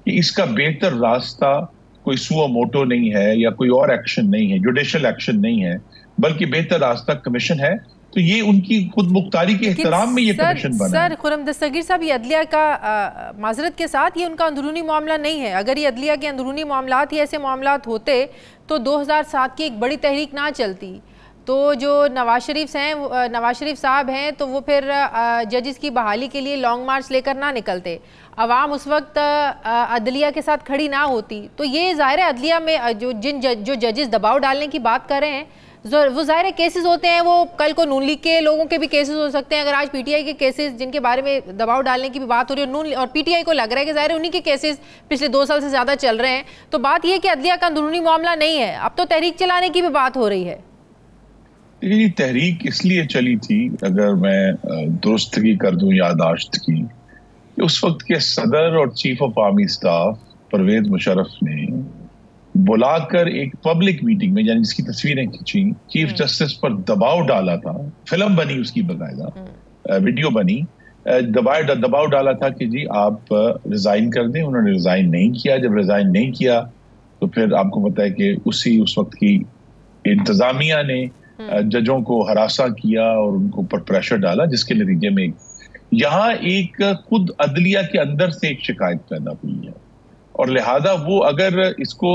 [SPEAKER 3] कि इसका बेहतर रास्ता कोई सुओ मोटो नहीं है या कोई और एक्शन नहीं है, जुडिशल एक्शन नहीं है, बल्कि बेहतर रास्ता कमीशन है, तो ये उनकी खुद मुख्तारी के एहतराम में ये कमीशन बना है।
[SPEAKER 1] सर खुर्रम दस्तगीर साहब, ये अदलिया का माजरत के साथ ये उनका अंदरूनी मामला नहीं है। अगर ये अदलिया के अंदरूनी मामलात ही ऐसे मामलात होते तो 2007 की एक बड़ी तहरीक ना चलती। तो जो नवाज शरीफ साहब हैं, तो वो फिर जजेस की बहाली के लिए लॉन्ग मार्च लेकर ना निकलते, अवाम उस वक्त अदलिया के साथ खड़ी ना होती। तो ये ज़ाहिर है अदलिया में जो जजेस दबाव डालने की बात कर रहे हैं, वो ज़ाहिर है केसेस होते हैं, वो कल को नून लीग के लोगों के भी केसेस हो सकते हैं। अगर आज पीटीआई के केसेस जिनके बारे में दबाव डालने की भी बात हो रही है, नून और पीटीआई को लग रहा है कि ज़ाहिर है उन्हीं के केसेस पिछले 2 साल से ज़्यादा चल रहे हैं। तो बात यह है कि अदलिया का अंदरूनी मामला नहीं है, अब तो तहरीक चलाने की भी बात हो रही है।
[SPEAKER 3] ये तहरीक इसलिए चली थी, अगर मैं दुरुस्तगी कर दूं याददाश्त की, कि उस वक्त के सदर और chief of army staff Pervez Musharraf ने बुलाकर एक पब्लिक मीटिंग में, यानी जिसकी तस्वीरें खींची, चीफ जस्टिस पर दबाव डाला था, फिल्म बनी उसकी बकायदा, वीडियो बनी, दबाव डाला था कि जी आप रिजाइन कर दें। उन्होंने रिजाइन नहीं किया। जब रिजाइन नहीं किया तो फिर आपको पता है कि उस वक्त की इंतजामिया ने जजों को हरासा किया और उनको ऊपर प्रेशर डाला, जिसके नतीजे में यहाँ एक खुद अदलिया के अंदर से एक शिकायत पैदा हुई है और लिहाजा वो अगर इसको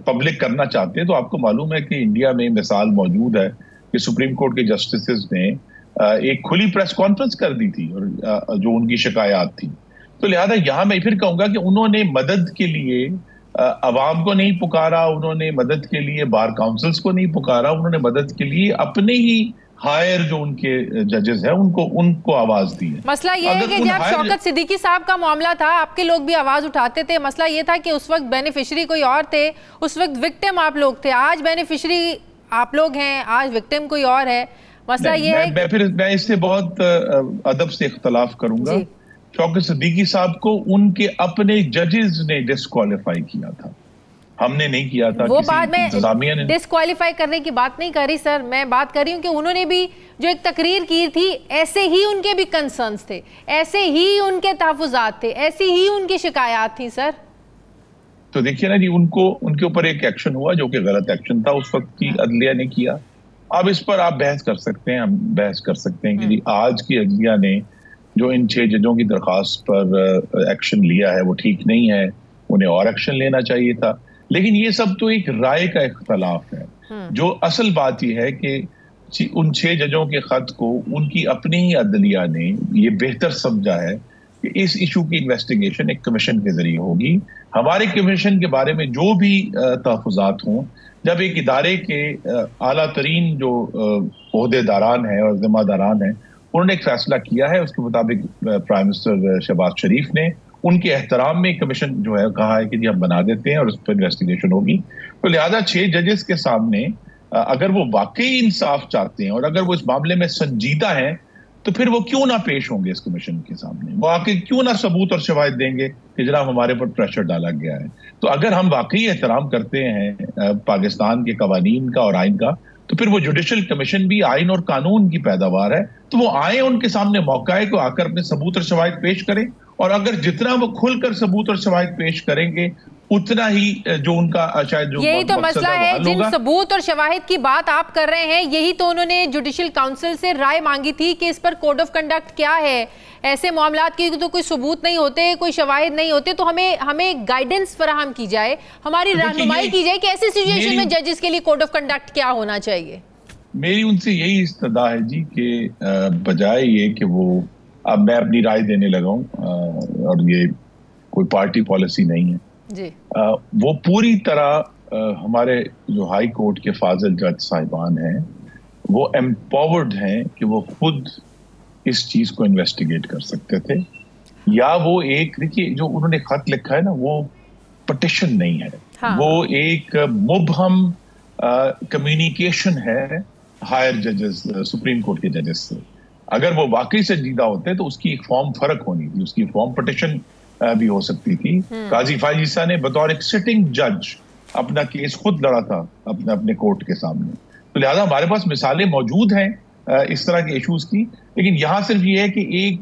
[SPEAKER 3] पब्लिक करना चाहते हैं तो आपको मालूम है कि इंडिया में मिसाल मौजूद है कि सुप्रीम कोर्ट के जस्टिस ने एक खुली प्रेस कॉन्फ्रेंस कर दी थी और जो उनकी शिकायत थी। तो लिहाजा यहाँ मैं फिर कहूंगा कि उन्होंने मदद के लिए अवाम को नहीं पुकारा, उन्होंने मदद के लिए बार काउंसिल्स को नहीं पुकारा, उन्होंने मदद के लिए अपने ही हायर जो उनके जजेस हैं उनको आवाज दी है।
[SPEAKER 1] मसला ये है कि जब शौकत सिद्दीकी साहब का मामला था, आपके लोग भी आवाज उठाते थे। मसला ये था कि उस वक्त बेनिफिशरी कोई और थे, उस वक्त विक्टिम आप लोग थे। आज बेनिफिशरी आप लोग हैं, आज विक्टिम कोई और है। मसला ये है
[SPEAKER 3] मैं इससे बहुत अदब से इख्तलाफ करूंगा। शौकत सिद्दीकी साहब को उनके अपने जजेस ने डिस्क्वालीफाई किया था, हमने नहीं किया था।
[SPEAKER 1] वो बात में डिस्क्वालीफाई करने की बात नहीं कर रही सर, मैं बात कर रही हूँ कि उन्होंने भी जो एक तकरीर की थी, ऐसे ही उनके भी कंसर्न्स थे, ऐसे ही उनके तहफ़्फ़ुज़ात थे, ऐसी ही उनकी शिकायत थी सर।
[SPEAKER 3] तो देखिए ना जी, उनके ऊपर एक एक्शन हुआ जो कि गलत एक्शन था, उस वक्त की अदलिया ने किया। अब इस पर आप बहस कर सकते हैं, हम बहस कर सकते हैं कि जी आज की अदलिया ने जो इन 6 जजों की दरख्वास्त पर एक्शन लिया है वो ठीक नहीं है, उन्हें और एक्शन लेना चाहिए था। लेकिन ये सब तो एक राय का इख्तलाफ है। जो असल बात यह है कि उन 6 जजों के खत को उनकी अपनी ही अदलिया ने ये बेहतर समझा है कि इस इशू की इन्वेस्टिगेशन एक कमीशन के जरिए होगी। हमारे कमीशन के बारे में जो भी तहफुजात हों, जब एक इदारे के आला तरीन जो ओहदेदारान हैं और जिम्मेदारान हैं उन्होंने एक फैसला किया है, उसके मुताबिक प्राइम मिनिस्टर शहबाज शरीफ ने उनके एहतराम में कमीशन जो है कहा है कि जी हम बना देते हैं और उस पर इन्वेस्टिगेशन होगी। तो लिहाजा 6 जजेस के सामने अगर वो वाकई इंसाफ चाहते हैं और अगर वो इस मामले में संजीदा हैं तो फिर वो क्यों ना पेश होंगे इस कमीशन के सामने, वो आके क्यों ना सबूत और शवाहिद देंगे कि जनाब हमारे पर प्रेशर डाला गया है। तो अगर हम वाकई एहतराम करते हैं पाकिस्तान के कवानीन का और आइन का, तो फिर वो जुडिशल कमीशन भी आइन और कानून की पैदावार है, तो वो आए, उनके सामने मौका है को आकर अपने सबूत और शवाहिद पेश करें, और अगर जितना वो खुलकर सबूत और शवाहिद पेश करेंगे उतना ही जो उनका शायद जो
[SPEAKER 1] यही तो मसला है। जिन सबूत और शवाहिद की बात आप कर रहे हैं, यही तो उन्होंने जुडिशल काउंसिल से राय मांगी थी कि इस पर कोड ऑफ कंडक्ट क्या है। ऐसे मामलात की तो कोई सबूत नहीं होते, कोई शवाहिद नहीं होते, तो हमें गाइडेंस फराहम की जाए, हमारी रहनुमाई की जाए कि ऐसी सिचुएशन में जजेस के लिए कोड ऑफ कंडक्ट क्या होना चाहिए।
[SPEAKER 3] मेरी उनसे यही इस्तदा है जी कि बजाय ये कि वो अब मैं अपनी राय देने लगा हूँ और ये कोई पार्टी पॉलिसी नहीं है
[SPEAKER 1] जी,
[SPEAKER 3] वो पूरी तरह हमारे जो हाई कोर्ट के फाजिल जज साहिबान हैं वो एम्पावर्ड हैं कि वो खुद इस चीज को इन्वेस्टिगेट कर सकते थे, या वो एक, देखिए जो उन्होंने खत लिखा है ना वो पिटिशन नहीं है, हाँ। वो एक मुबहम कम्युनिकेशन है हायर जजेस, सुप्रीम कोर्ट के जजेस से। अगर वो वाकई संजीदा होते तो उसकी एक फॉर्म फर्क होनी थी, उसकी फॉर्म पिटिशन भी हो सकती थी। काजी फायजीसा ने बतौर एक सिटिंग जज अपना केस खुद लड़ा था अपने कोर्ट के सामने। तो लिहाजा हमारे पास मिसालें मौजूद हैं इस तरह के इश्यूज की, लेकिन यहाँ सिर्फ ये है कि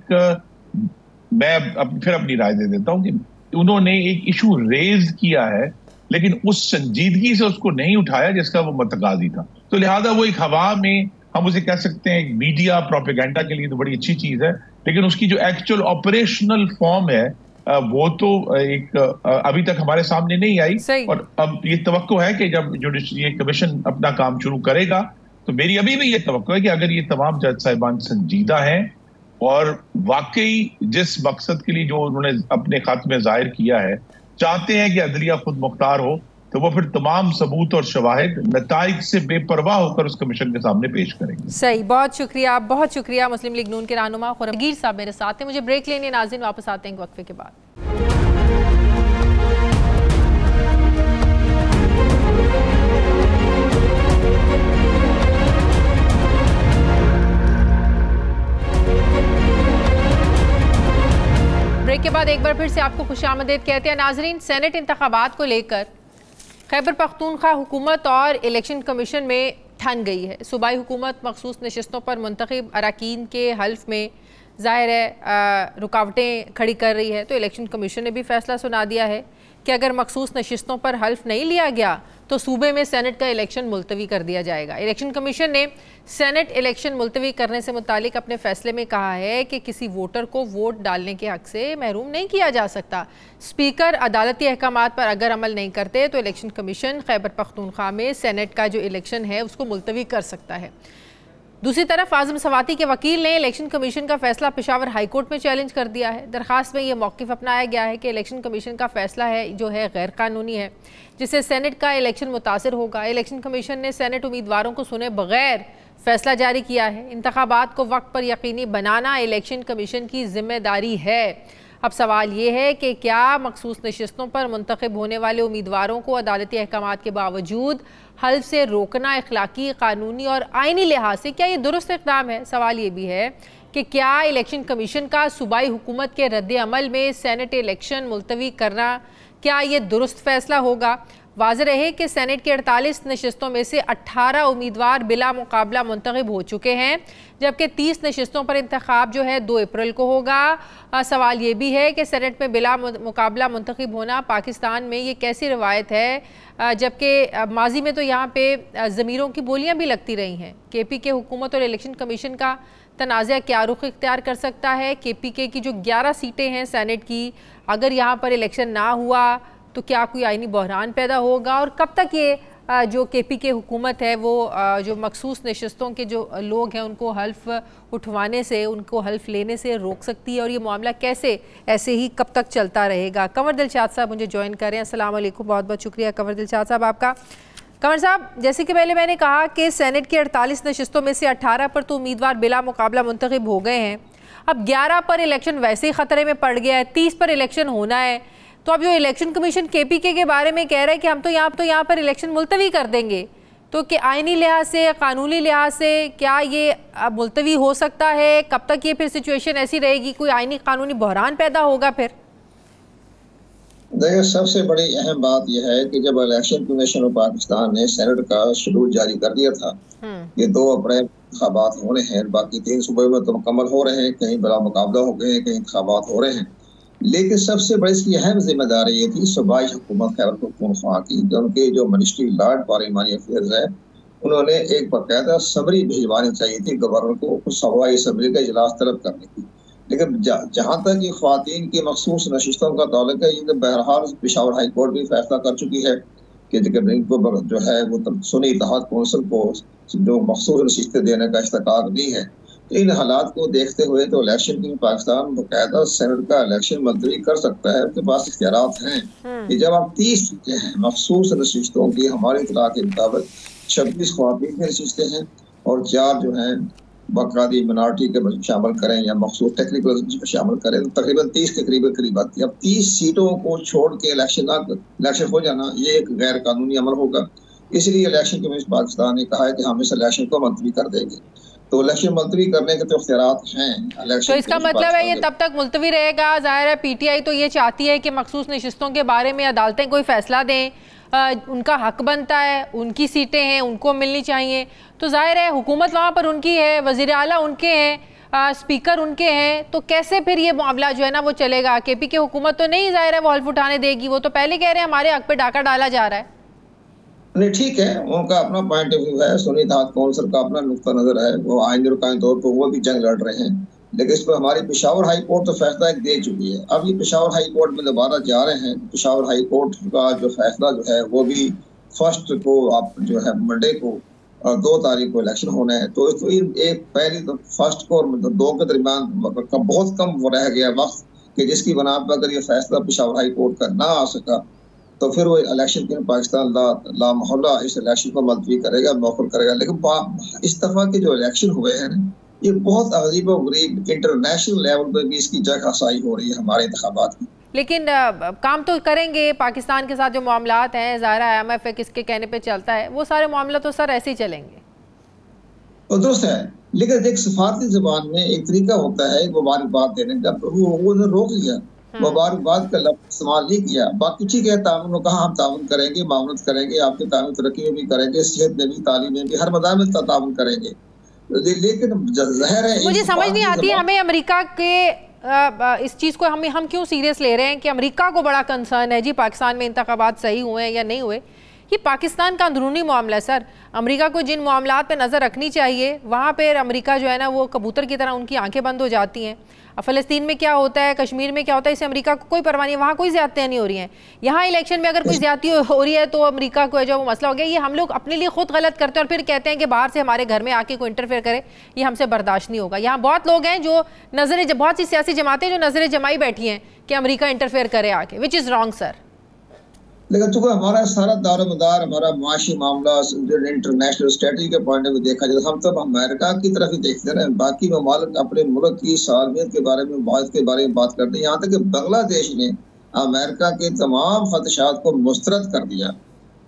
[SPEAKER 3] मैं फिर अपनी राय दे देता हूँ कि उन्होंने एक इशू रेज किया है लेकिन उस संजीदगी से उसको नहीं उठाया जिसका वो मतकाजी था। तो लिहाजा वो एक हवा में, हम उसे कह सकते हैं मीडिया प्रोपेगेंडा के लिए तो बड़ी अच्छी चीज है, लेकिन उसकी जो एक्चुअल ऑपरेशनल फॉर्म है वो तो एक अभी तक हमारे सामने नहीं आई। और अब ये तवक्को है कि जब जुडिशरी कमीशन अपना काम शुरू करेगा तो मेरी अभी भी ये तवक्को है कि अगर ये तमाम जज साहिबान संजीदा हैं और वाकई जिस मकसद के लिए जो उन्होंने अपने खत में जाहिर किया है चाहते हैं कि अदलिया खुद मुख्तार हो, तो वो फिर तमाम सबूत और शवाहिद नताइज से बेपरवाह होकर उस कमीशन के सामने पेश करेंगे।
[SPEAKER 1] सही, बहुत शुक्रिया, बहुत शुक्रिया। मुस्लिम लीग नून के रहनुमा खुरमगीर साहब मेरे साथ हैं। मुझे ब्रेक लेने, नाज़रीन वापस आते हैं वक्फे के बाद। ब्रेक के बाद एक बार फिर से आपको खुशामदीद कहते हैं। नाज़रीन, सेनेट इंतखाबात को लेकर खैबर पख्तूनख्वा हुकूमत और इलेक्शन कमीशन में ठन गई है। सूबाई हुकूमत मखसूस नशिस्तों पर मुंतखब अरकान के हल्फ में ज़ाहिर है रुकावटें खड़ी कर रही है। तो इलेक्शन कमीशन ने भी फैसला सुना दिया है कि अगर मखसूस नशिस्तों पर हल्फ नहीं लिया गया तो सूबे में सेनेट का इलेक्शन मुलतवी कर दिया जाएगा। इलेक्शन कमीशन ने सेनेट इलेक्शन मुलतवी करने से मुतालिक अपने फैसले में कहा है कि किसी वोटर को वोट डालने के हक से महरूम नहीं किया जा सकता। स्पीकर अदालती अहकामात पर अगर अमल नहीं करते तो इलेक्शन कमीशन खैबर पख्तूनख्वा में सेनेट का जो इलेक्शन है उसको मुलतवी कर सकता है। दूसरी तरफ आजम सवाती के वकील ने इलेक्शन कमीशन का फैसला पेशावर हाई कोर्ट में चैलेंज कर दिया है। दरखास्त में ये मौक़िफ़ अपनाया गया है कि इलेक्शन कमीशन का फैसला है जो है गैर कानूनी है, जिससे सेनेट का इलेक्शन मुतासर होगा। इलेक्शन कमीशन ने सेनेट उम्मीदवारों को सुने बगैर फैसला जारी किया है। इंतखाबात को वक्त पर यकीनी बनाना इलेक्शन कमीशन की जिम्मेदारी है। अब सवाल ये है कि क्या मखसूस नशिस्तों पर मुंतखब होने वाले उम्मीदवारों को अदालती अहकामात के बावजूद हल्फ से रोकना इखलाकी, कानूनी और आइनी लिहाज से क्या ये दुरुस्त इक़दाम है? सवाल ये भी है कि क्या इलेक्शन कमीशन का सूबाई हुकूमत के रद्द अमल में सेनेट इलेक्शन मुलतवी करना क्या ये दुरुस्त फैसला होगा? वाज़ेह रहे कि सेनेट के 48 नशिस्तों में से 18 उम्मीदवार बिला मुकाबला मुंतखब हो चुके हैं, जबकि 30 नशिस्तों पर इंतखाब जो है 2 अप्रैल को होगा। सवाल ये भी है कि सेनेट में बिला मुकाबला मुंतखब होना पाकिस्तान में ये कैसी रवायत है, जबकि माजी में तो यहाँ पे ज़मीरों की बोलियाँ भी लगती रही हैं। KPK हुकूमत और इलेक्शन कमीशन का तनाज़ा क्या रुख इख्तियार कर सकता है? KPK की जो 11 सीटें हैं सेनेट की, अगर यहाँ पर इलेक्शन ना हुआ तो क्या कोई आईनी बहरान पैदा होगा और कब तक ये जो केपी के हुकूमत है वो जो मखसूस नशस्तों के जो लोग हैं उनको हल्फ उठवाने से, उनको हल्फ लेने से रोक सकती है, और ये मामला कैसे ऐसे ही कब तक चलता रहेगा? कंवर दिलशाद साहब मुझे ज्वाइन करें। अस्सलाम वालेकुम, बहुत बहुत शुक्रिया कंवर दिलशाद साहब आपका। कंवर साहब, जैसे कि पहले मैंने कहा कि सेनेट की 48 नशस्तों में से 18 पर तो उम्मीदवार बिला मुकाबला मुंतखब हो गए हैं। अब 11 पर इलेक्शन वैसे ही ख़तरे में पड़ गया है, 30 पर इलेक्शन होना है। तो अब जो इलेक्शन कमीशन केपीके के बारे में कह रहा है कि हम तो यहाँ पर इलेक्शन मुलतवी कर देंगे, तो कि आइनी लिहाज से, कानूनी लिहाज से क्या ये मुलतवी हो सकता है? कब तक ये फिर सिचुएशन ऐसी रहेगी? कोई आइनी कानूनी बहरान पैदा होगा फिर?
[SPEAKER 4] देखिए, सबसे बड़ी अहम बात यह है कि जब इलेक्शन कमीशन ऑफ पाकिस्तान ने सेनेट का शेड्यूल जारी कर दिया था कि 2 अप्रैल इंतखाबात होने हैं, बाकी 3 सूबे में तो मुकम्मल हो रहे हैं, कहीं बड़ा मुकाबला हो गए हैं, कहीं इंतखाबात हो रहे हैं, लेकिन सबसे बड़ी इसकी अहम जिम्मेदारी ये थी सूबाई हुकूमत खैबर पख्तूनख्वा की, जो उनके जो मिनिस्ट्री लॉर्ड पार्लिमानी अफेयर्स है, उन्होंने एक बाकायदा समरी भिजवानी चाहिए थी गवर्नर को कुछ सूबाई असम्बली का इजलास तलब करने की। लेकिन जहाँ तक ये ख्वातीन की मखसूस नशिस्तों का ताल्लुक है, ये बहरहाल पेशावर हाई कोर्ट भी फैसला कर चुकी है कि इनको जो है वो सुन्नी इत्तेहाद कौंसिल को जो मखसूस नशिस्तें देने का इस्तेकाक नहीं है। तो इन हालात को देखते हुए तो इलेक्शन की पाकिस्तान बाकायदा सेनेट का इलेक्शन मुलतवी कर सकता है, उसके पास इख्तियारात हैं कि जब आप 30 सीटें हैं मखसूस नशिस्तों की, हमारी इत्तला के मुताबिक 26 ख्वातीन की नशिस्तें हैं और 4 जो हैं बाकायदी मिनॉरिटी के शामिल करें या मखसूस टेक्निकल शामिल करें, तो तकरीबन 30 के करीब आती है। अब 30 सीटों को छोड़ के इलेक्शन हो जाना ये एक गैर कानूनी अमल होगा। इसलिए इलेक्शन कमीशन पाकिस्तान ने कहा है कि हम इस इलेक्शन को मुलतवी कर देंगे। तो इलेक्शन मुलतवी करने के तो इख्तियारात हैं।
[SPEAKER 1] तो इसका मतलब है ये तब तक मुलतवी रहेगा। जाहिर है पीटीआई तो ये चाहती है कि मखसूस नशिस्तों के बारे में अदालतें कोई फैसला दें, उनका हक बनता है, उनकी सीटें हैं, उनको मिलनी चाहिए। तो जाहिर है हुकूमत वहाँ पर उनकी है, वज़ीर आला उनके हैं, स्पीकर उनके हैं, तो कैसे फिर ये मामला जो है ना वो चलेगा? केपी की हुकूमत तो नहीं जाहिर है वो हल्फ उठाने देगी, वो तो पहले कह रहे हैं हमारे हक पे डाका डाला जा रहा है।
[SPEAKER 4] नहीं, ठीक है, उनका अपना पॉइंट ऑफ व्यू है, सुन्नी इत्तेहाद कौंसिल का अपना नुक्ता नजर है, वो आईनी रुकानी तौर पर वो भी जंग लड़ रहे हैं, लेकिन इस पर हमारी पेशावर हाई कोर्ट तो फैसला एक दे चुकी है। अब ये पेशावर हाई कोर्ट में दोबारा जा रहे हैं। पेशावर हाई कोर्ट का जो फैसला जो है वो भी 1 को आप जो है मंडे को 2 तारीख को इलेक्शन होना है। तो एक पहली तो 1 को और 2 के दरमियान बहुत कम वो रह गया वक्त कि जिसकी बना पर अगर ये फैसला पेशावर हाई कोर्ट का ना आ सका तो फिर वो इलेक्शन के पाकिस्तान ला मोहल्ला इस इलेक्शन को मुलतवी करेगा, मौखर करेगा। लेकिन इस दफा के जो इलेक्शन हुए हैं ये बहुत अजीब और गरीब, इंटरनेशनल लेवल पर भी इसकी जगहसाई हो रही है हमारे इंतखाबात की।
[SPEAKER 1] लेकिन काम तो करेंगे पाकिस्तान के साथ जो मामलात हैं, ज़ाहिर IMF किसके कहने पे चलता है, वो सारे मामला तो सर ऐसे ही चलेंगे।
[SPEAKER 4] तो दुरुस्त है, लेकिन एक सफारती ज़बान में एक तरीका होता है मुबारकबाद देने का, वो रोक लिया, मुबारकबाद का लफ्ज़ इस्तेमाल नहीं किया। बाकी ठीक है, ताउन कहा हम ताउन करेंगे, मामलत करेंगे, आपके ताउन तरक्की में भी करेंगे, सेहत में भी, तालीम में भी, हर मैदान में ताउन करेंगे। लेकिन ज़ाहिर है
[SPEAKER 1] मुझे समझ नहीं आती हमें अमेरिका के इस चीज़ को हम क्यों सीरियस ले रहे हैं कि अमेरिका को बड़ा कंसर्न है जी पाकिस्तान में इंतखाबात सही हुए या नहीं हुए। ये पाकिस्तान का अंदरूनी मामला है सर। अमेरिका को जिन मामलात पे नज़र रखनी चाहिए वहाँ पर अमेरिका जो है ना वो कबूतर की तरह उनकी आंखें बंद हो जाती हैं। अब फ़लस्तीन में क्या होता है, कश्मीर में क्या होता है, इससे अमेरिका को कोई परवाह नहीं है, वहाँ कोई ज़्यादतियाँ नहीं हो रही हैं। यहाँ इलेक्शन में अगर कोई ज़्यादती हो रही है तो अमेरिका को जो वो मसला हो गया। ये हम लोग अपने लिए खुद गलत करते हैं और फिर कहते हैं कि बाहर से हमारे घर में आके कोई इंटरफेयर करे, ये हमसे बर्दाश्त नहीं होगा। यहाँ बहुत लोग हैं जो बहुत सी सियासी जमातें जो नज़रें जमाई बैठी हैं कि अमेरिका इंटरफेयर करे आके, विच इज़ रॉन्ग सर।
[SPEAKER 4] लेकिन चूंकि हमारा सारा दारोमदार हमारा माशी मामला इंटरनेशनल स्ट्रेटजी के पॉइंट में देखा जाए, हम तो अमेरिका की तरफ ही देखते रहे। बाकी ममालिक अपने मुल्क की सालमियत के बारे में बात करते हैं। यहाँ तक कि बांग्लादेश ने अमेरिका के तमाम खदशात को मुस्तरद कर दिया।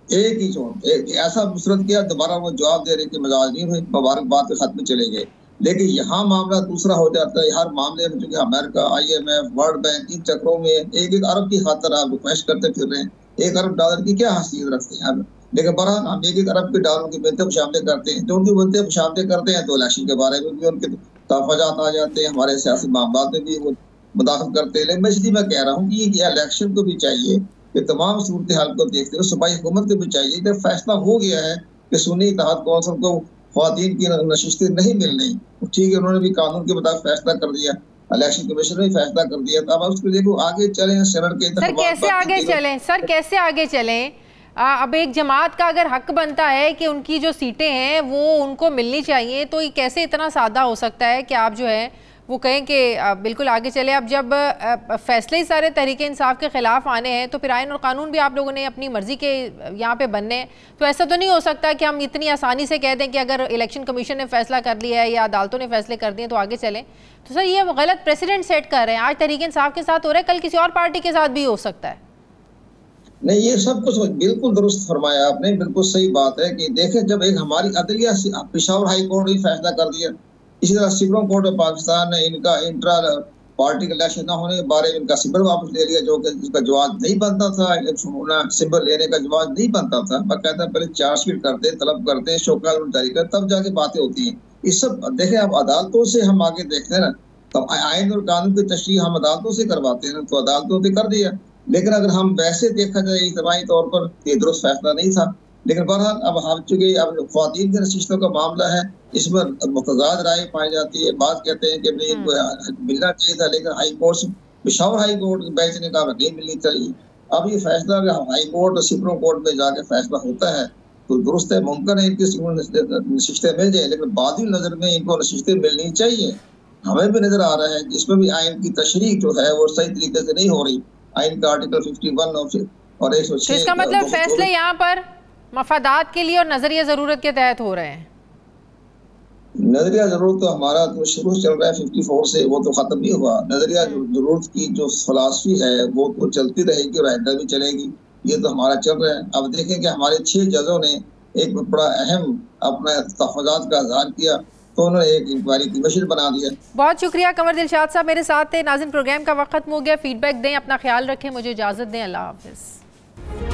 [SPEAKER 4] एक ही ऐसा मुस्तरद किया, दोबारा वो जवाब दे रहे कि मिजाज नहीं हुई, मुबारकबाद के खत में चले गए। लेकिन यहाँ मामला दूसरा हो जाता है। हर मामले में चूंकि अमेरिका, IMF, वर्ल्ड बैंक इन चक्रों में एक अरब की खातर आप रिक्वेस्ट करते फिर रहे हैं। $1 अरब की क्या हैसियत रखते हैं आप, लेकिन बहरहाल हम 1 अरब के डॉलर की बनते शामिल करते हैं। जो उनकी बनते शामिल करते हैं तो इलेक्शन के बारे में भी उनके तहफ़्फ़ुज़ात आ जाते हैं, हमारे सियासी मामला में भी वो मुदाखलत करते हैं। लेकिन मैं इसलिए मैं कह रहा हूँ कि इलेक्शन को भी चाहिए कि तमाम सूरत हाल को देखते हुए सूबाई हुकूमत को भी चाहिए कि फैसला हो गया है कि सुन्नी इत्तेहाद कौंसिल को ख्वातीन की नशिस्तें नहीं मिलनी, ठीक है, उन्होंने भी कानून के मुताबिक फैसला कर दिया, इलेक्शन कमीशन ने फैसला कर दिया था। अब उसको देखो आगे चलें, सेनेट के
[SPEAKER 1] सर कैसे आगे चलें? सर कैसे आगे चलें? अब एक जमात का अगर हक बनता है कि उनकी जो सीटें हैं वो उनको मिलनी चाहिए, तो ये कैसे इतना सादा हो सकता है कि आप जो है वो कहें कि बिल्कुल आगे चले। अब जब फैसले ही सारे तहरीक इंसाफ के ख़िलाफ़ आने हैं तो फिर आइन और कानून भी आप लोगों ने अपनी मर्ज़ी के यहाँ पे बनने हैं, तो ऐसा तो नहीं हो सकता कि हम इतनी आसानी से कह दें कि अगर इलेक्शन कमीशन ने फैसला कर लिया है या अदालतों ने फैसले कर दिए तो आगे चलें। तो सर ये गलत प्रेसिडेंट सेट कर रहे हैं। आज तहरीक इंसाफ के साथ हो रहा है, कल किसी और पार्टी के साथ भी हो सकता है।
[SPEAKER 4] नहीं, ये सब कुछ बिल्कुल दुरुस्त फरमाया आपने, बिल्कुल सही बात है कि देखें जब एक हमारी अदलिया पेशावर हाई कोर्ट ने फैसला कर दिया, इसी तरह सुप्रीम कोर्ट ऑफ पाकिस्तान ने इनका इंट्रा पार्टी इलेक्शन न होने के बारे में इनका सिंबल वापस ले लिया, जो कि जिसका जवाब नहीं बनता था, सिंबल लेने का जवाब नहीं बनता था। बाकायदा पहले चार्जशीट करते, तलब करते, शोकाज जारी करते, तब जाके बातें होती हैं। इस सब देखें अब अदालतों से हम आगे देखते हैं ना, तो आइन और कानून की तशरीह हम अदालतों से करवाते हैं, तो अदालतों ने कर दिया। लेकिन अगर हम वैसे देखा जाए इज्तिमाई तौर पर ये दुरुस्त फैसला नहीं था। लेकिन बहरहाल अब हम चूंकि अब ख्वातीन की नशिस्तों का मामला है, इसमें मुतज़ाद राय पाई जाती है। बात कहते हैं कि नहीं मिलना चाहिए था, लेकिन high court Peshawar high court bench ने कहा नहीं मिलनी चाहिए। अब ये फैसला अगर हाई कोर्ट और सुप्रीम कोर्ट में जाके फैसला होता है तो दुरुस्त है, मुमकिन है इनकी नशिस्तें मिल जाए, लेकिन बादी नजर में इनको नशिस्तें मिलनी चाहिए। हमें भी नजर आ रहा है कि इसमें भी आइन की तशरीह जो है वो सही तरीके से नहीं हो रही। आइन का आर्टिकल 51 और 106,
[SPEAKER 1] इसका मतलब फैसले यहाँ पर मफादात के लिए और नजरिया जरूरत के तहत हो रहे हैं।
[SPEAKER 4] नजरिया जरूरत तो हमारा तो शुरू से चल रहा है 54 से, वो तो खत्म नहीं हुआ। नजरिया जरूरत की जो फिलासफी है वो तो चलती रहेगी और आइंदा भी चलेगी, ये तो हमारा चल रहा है। अब देखें कि हमारे 6 जजों ने एक बड़ा अहम अपने तहफ़्फ़ुज़ात का इज़हार किया, तो उन्होंने एक इंक्वायरी कमीशन बना दिया।
[SPEAKER 1] बहुत शुक्रिया कमर दिलशाद साहब मेरे साथ थे। नाज़रीन प्रोग्राम का वक्त खत्म हो गया, फीडबैक दें, अपना ख्याल रखें, मुझे इजाज़त दें, अल्लाह हाफ़िज़।